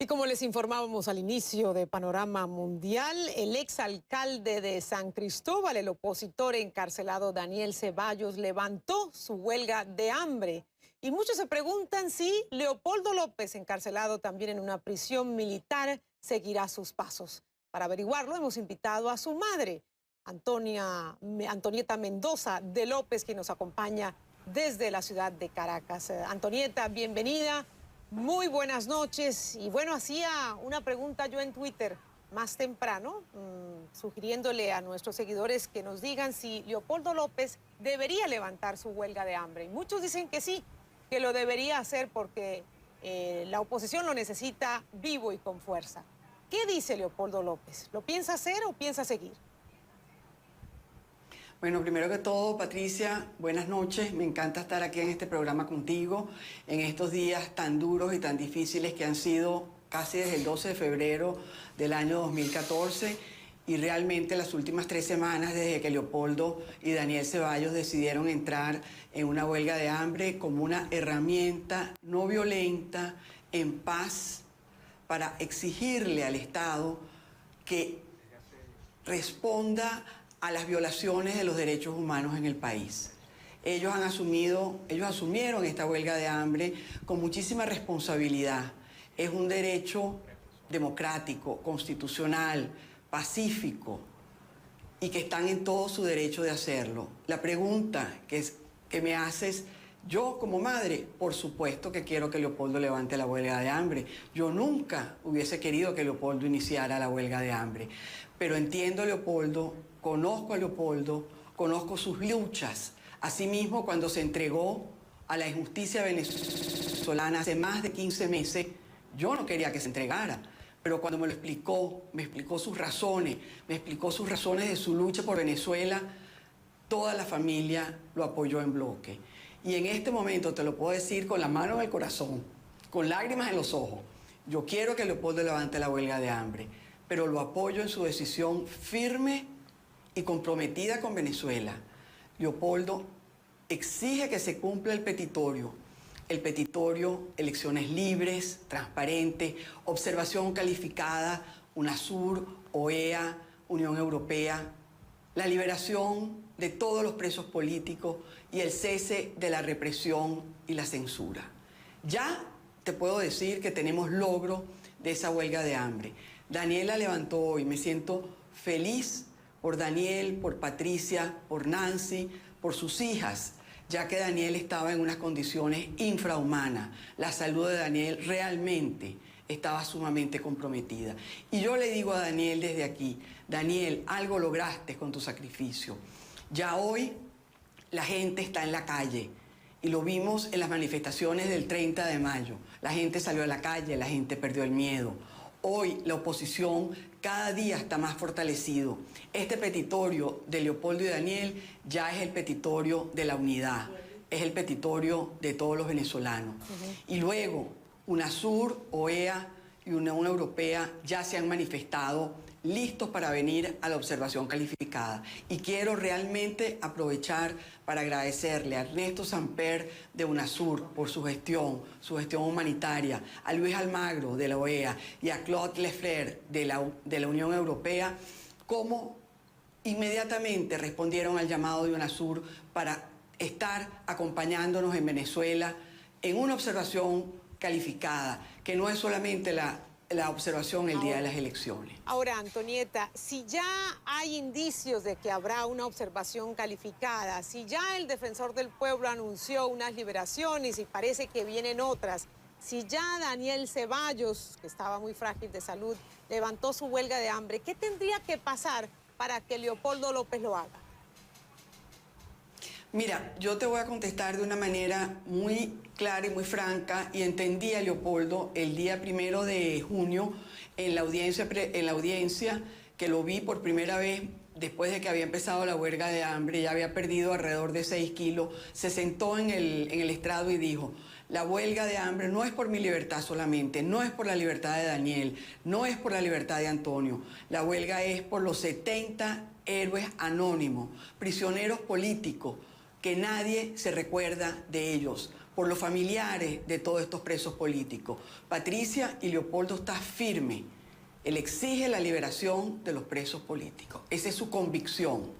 Y como les informábamos al inicio de Panorama Mundial, el exalcalde de San Cristóbal, el opositor encarcelado Daniel Ceballos, levantó su huelga de hambre. Y muchos se preguntan si Leopoldo López, encarcelado también en una prisión militar, seguirá sus pasos. Para averiguarlo, hemos invitado a su madre, Antonieta Mendoza de López, quien nos acompaña desde la ciudad de Caracas. Antonieta, bienvenida. Muy buenas noches. Y bueno, hacía una pregunta yo en Twitter más temprano, sugiriéndole a nuestros seguidores que nos digan si Leopoldo López debería levantar su huelga de hambre. Y muchos dicen que sí, que lo debería hacer porque la oposición lo necesita vivo y con fuerza. ¿Qué dice Leopoldo López? ¿Lo piensa hacer o piensa seguir? Bueno, primero que todo, Patricia, buenas noches. Me encanta estar aquí en este programa contigo, en estos días tan duros y tan difíciles que han sido casi desde el 12 de febrero del año 2014 y realmente las últimas 3 semanas desde que Leopoldo y Daniel Ceballos decidieron entrar en una huelga de hambre como una herramienta no violenta, en paz, para exigirle al Estado que responda a las violaciones de los derechos humanos en el país. Ellos asumieron esta huelga de hambre con muchísima responsabilidad. Es un derecho democrático, constitucional, pacífico, y que están en todo su derecho de hacerlo. La pregunta que me haces, yo como madre, por supuesto que quiero que Leopoldo levante la huelga de hambre. Yo nunca hubiese querido que Leopoldo iniciara la huelga de hambre. Pero entiendo a Leopoldo, conozco a Leopoldo, conozco sus luchas. Asimismo, cuando se entregó a la injusticia venezolana hace más de 15 meses, yo no quería que se entregara. Pero cuando me explicó sus razones, me explicó sus razones de su lucha por Venezuela, toda la familia lo apoyó en bloque. Y en este momento te lo puedo decir con la mano en el corazón, con lágrimas en los ojos. Yo quiero que Leopoldo levante la huelga de hambre, pero lo apoyo en su decisión firme y comprometida con Venezuela. Leopoldo exige que se cumpla el petitorio, elecciones libres, transparentes, observación calificada, UNASUR, OEA, Unión Europea, la liberación de todos los presos políticos y el cese de la represión y la censura. Ya te puedo decir que tenemos logro de esa huelga de hambre. Daniel la levantó hoy, me siento feliz por Daniel, por Patricia, por Nancy, por sus hijas, ya que Daniel estaba en unas condiciones infrahumanas. La salud de Daniel realmente estaba sumamente comprometida. Y yo le digo a Daniel desde aquí, Daniel, algo lograste con tu sacrificio. Ya hoy la gente está en la calle y lo vimos en las manifestaciones del 30 de mayo. La gente salió a la calle, la gente perdió el miedo. Hoy la oposición cada día está más fortalecido. Este petitorio de Leopoldo y Daniel ya es el petitorio de la unidad, es el petitorio de todos los venezolanos. Y luego UNASUR, OEA y Unión Europea ya se han manifestado listos para venir a la observación calificada. Y quiero realmente aprovechar para agradecerle a Ernesto Samper de UNASUR por su gestión humanitaria, a Luis Almagro de la OEA y a Claude Lefler de la Unión Europea, cómo inmediatamente respondieron al llamado de UNASUR para estar acompañándonos en Venezuela en una observación calificada, que no es solamente la observación el día de las elecciones. Ahora, Antonieta, si ya hay indicios de que habrá una observación calificada, si ya el defensor del pueblo anunció unas liberaciones y parece que vienen otras, si ya Daniel Ceballos, que estaba muy frágil de salud, levantó su huelga de hambre, ¿qué tendría que pasar para que Leopoldo López lo haga? Mira, yo te voy a contestar de una manera muy clara y muy franca, y entendí a Leopoldo el día 1 de junio en la audiencia que lo vi por primera vez después de que había empezado la huelga de hambre, ya había perdido alrededor de 6 kilos, se sentó en el estrado y dijo: la huelga de hambre no es por mi libertad solamente, no es por la libertad de Daniel, no es por la libertad de Antonio, la huelga es por los 70 héroes anónimos, prisioneros políticos, que nadie se recuerda de ellos, por los familiares de todos estos presos políticos. Patricia y Leopoldo está firme. Él exige la liberación de los presos políticos. Esa es su convicción.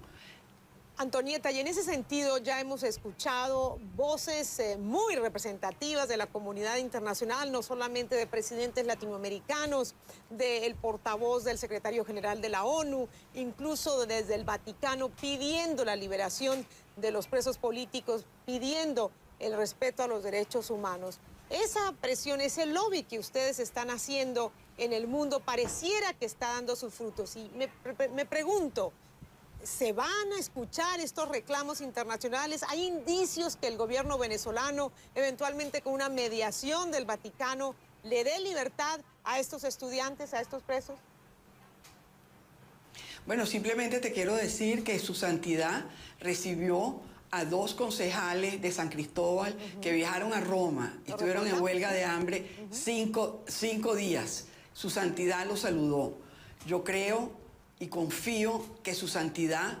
Antonieta, y en ese sentido ya hemos escuchado voces muy representativas de la comunidad internacional, no solamente de presidentes latinoamericanos, del portavoz del secretario general de la ONU, incluso desde el Vaticano, pidiendo la liberación de los presos políticos, pidiendo el respeto a los derechos humanos. Esa presión, ese lobby que ustedes están haciendo en el mundo pareciera que está dando sus frutos. Y me pregunto, ¿se van a escuchar estos reclamos internacionales? ¿Hay indicios que el gobierno venezolano, eventualmente con una mediación del Vaticano, le dé libertad a estos estudiantes, a estos presos? Bueno, simplemente te quiero decir que su santidad recibió a 2 concejales de San Cristóbal que viajaron a Roma y estuvieron en huelga de hambre 5 días. Su santidad los saludó. Yo creo y confío que su santidad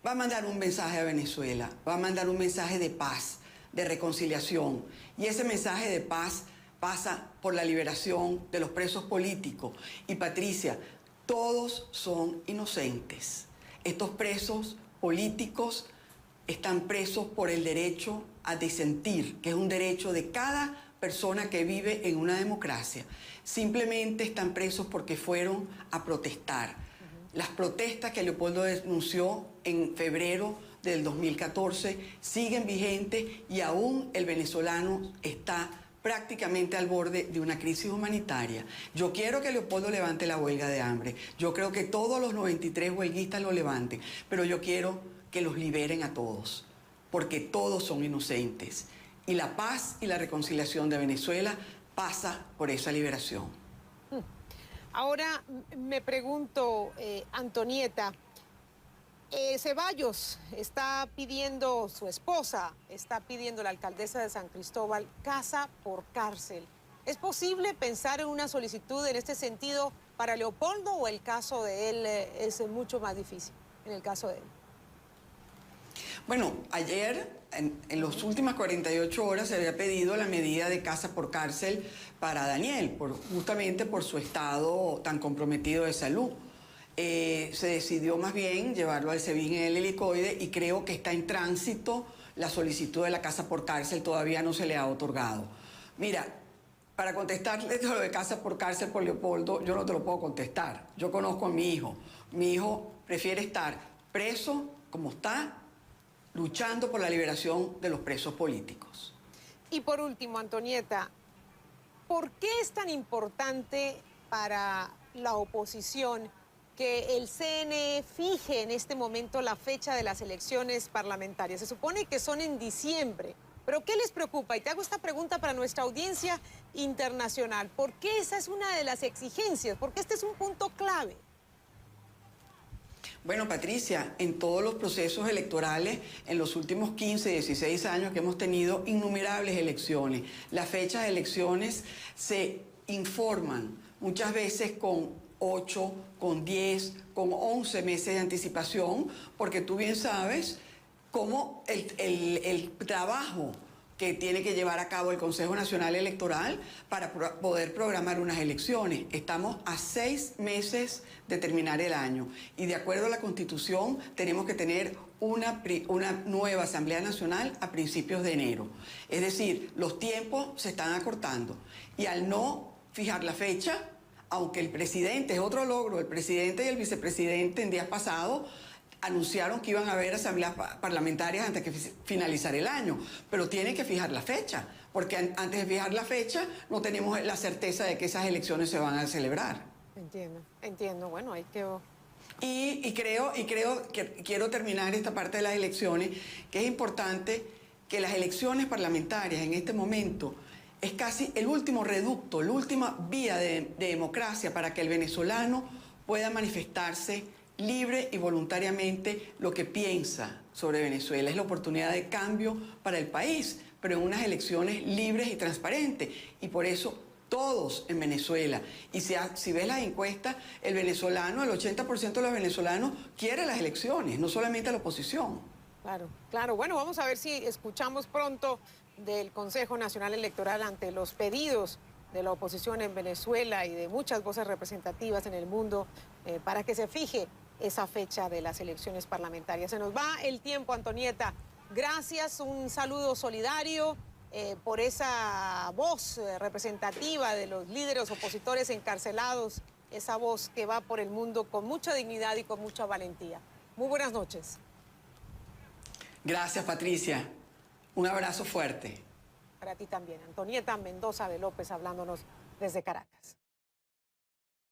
va a mandar un mensaje a Venezuela, va a mandar un mensaje de paz, de reconciliación. Y ese mensaje de paz pasa por la liberación de los presos políticos. Y Patricia, todos son inocentes. Estos presos políticos están presos por el derecho a disentir, que es un derecho de cada persona que vive en una democracia. Simplemente están presos porque fueron a protestar. Las protestas que Leopoldo denunció en febrero del 2014 siguen vigentes y aún el venezolano está prácticamente al borde de una crisis humanitaria. Yo quiero que Leopoldo levante la huelga de hambre. Yo creo que todos los 93 huelguistas lo levanten, pero yo quiero que los liberen a todos, porque todos son inocentes. Y la paz y la reconciliación de Venezuela pasa por esa liberación. Ahora me pregunto, Antonieta, Ceballos está pidiendo, su esposa está pidiendo, la alcaldesa de San Cristóbal, casa por cárcel. ¿Es posible pensar en una solicitud en este sentido para Leopoldo o el caso de él es mucho más difícil, en el caso de él? Bueno, ayer, en las últimas 48 horas, se había pedido la medida de casa por cárcel para Daniel, justamente por su estado tan comprometido de salud. Se decidió más bien llevarlo al SEBIN en el helicoide y creo que está en tránsito la solicitud de la casa por cárcel, todavía no se le ha otorgado. Mira, para contestarle lo de casa por cárcel por Leopoldo, yo no te lo puedo contestar. Yo conozco a mi hijo. Mi hijo prefiere estar preso como está, luchando por la liberación de los presos políticos. Y por último, Antonieta, ¿por qué es tan importante para la oposición que el CNE fije en este momento la fecha de las elecciones parlamentarias? Se supone que son en diciembre, pero ¿qué les preocupa? Y te hago esta pregunta para nuestra audiencia internacional. ¿Por qué esa es una de las exigencias? Porque este es un punto clave. Bueno, Patricia, en todos los procesos electorales, en los últimos 15, 16 años que hemos tenido innumerables elecciones, las fechas de elecciones se informan muchas veces con 8, con 10, con 11 meses de anticipación, porque tú bien sabes cómo el trabajo que tiene que llevar a cabo el Consejo Nacional Electoral para poder programar unas elecciones. Estamos a 6 meses de terminar el año y de acuerdo a la Constitución tenemos que tener una nueva Asamblea Nacional a principios de enero. Es decir, los tiempos se están acortando y al no fijar la fecha, aunque el presidente, es otro logro, el presidente y el vicepresidente en días pasados anunciaron que iban a haber asambleas parlamentarias antes que finalizar el año, pero tienen que fijar la fecha, porque antes de fijar la fecha no tenemos la certeza de que esas elecciones se van a celebrar. Entiendo, bueno, hay que... Y creo que quiero terminar esta parte de las elecciones, que es importante que las elecciones parlamentarias en este momento es casi el último reducto, la última vía de democracia para que el venezolano pueda manifestarse libre y voluntariamente lo que piensa sobre Venezuela. Es la oportunidad de cambio para el país, pero en unas elecciones libres y transparentes. Y por eso todos en Venezuela, y si ves las encuestas, el venezolano, el 80% de los venezolanos quiere las elecciones, no solamente la oposición. Claro. Bueno, vamos a ver si escuchamos pronto del Consejo Nacional Electoral ante los pedidos de la oposición en Venezuela y de muchas voces representativas en el mundo para que se fije esa fecha de las elecciones parlamentarias. Se nos va el tiempo, Antonieta. Gracias, un saludo solidario por esa voz representativa de los líderes opositores encarcelados, esa voz que va por el mundo con mucha dignidad y con mucha valentía. Muy buenas noches. Gracias, Patricia. Un abrazo fuerte. Para ti también. Antonieta Mendoza de López hablándonos desde Caracas.